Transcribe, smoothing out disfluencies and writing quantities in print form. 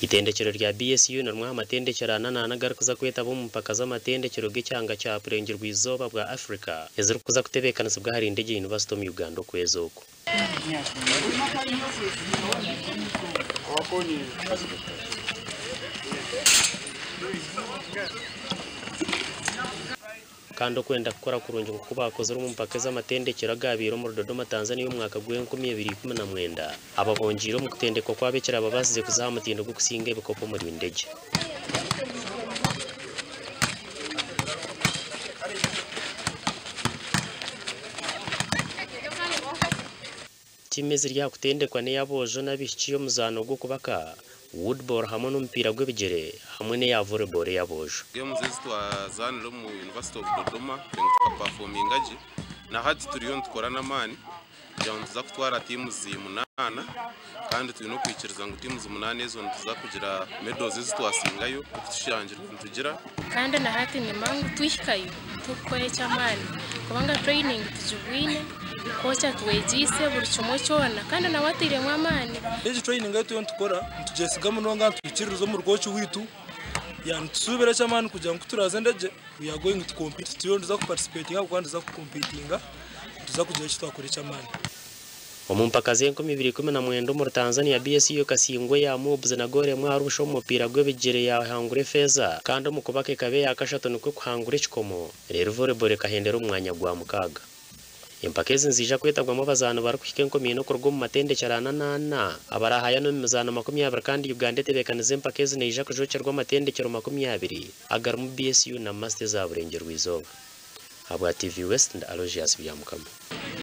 Itendekero rya BSU narwa amatendekero anana garukuza kwetaba umupaka z'amatendekero g'icyanga cya Burengero rw'izoba bwa Afrika yazuru kuza kutebekana bwa hari indege University of Uganda kwezoko kando kwenda gukora kurungi ngo kubakoze mu mpaka z'amatendekero agabiro mu Dodoma Tanzania y'umwaka gwe 2019 ababonjiro mu kutendekwa kwa bekera babasize kuzaha mutindo gwo kusinga ibikopo muri indege timezi rya kutendekwa ne yabojo nabishiyo muzano gwo kubaka Woodball hamwe n'umupira gw'ebigere hamwe ne ya volleyball yabojo games twazanira mu University of Dodoma tukaperforminga aje na hati turiyo dukorana mani kugira ngo tuza kutwara timu zi8 kandi turi no kwikiriza ngo timu zi8 ezo tuza kugira medals twasingayo kutushangira tugira kandi na hati ni mangu twishikayo tukore cyamani kubanga training tujubwine kocha tuwejise buri kimwe cyona kandi na watire mwamani eje training gato tukora tujesigamo nonga twikirizo mu rwoci witu yantusubira cyamani kugira ngo turaze ndaje we are going to compete tuza ku participate nga kwandi za ku competinga tuza kugira icyo twakora cyamani omumpaka zenko 2019 mu Tanzania BSU kasingwe ya mobs na gore mwarusho umupira gw'ebigere ya hangure feza kandi mu kubake kabe yakashato nuko kuhangure chikomo rero volleyball kahendera umwanya gwa mukaga impakezi nzija kwetabwamo bazana barakwike mino kurwo mu matendekero anana abarahaya no mizana 20 kandi Uganda tebekanize impakezi neija kujocerwa amatendekero 20 agar mu BSU na Master za Burengero rw'izoba habwa TV West and Alogias byamukama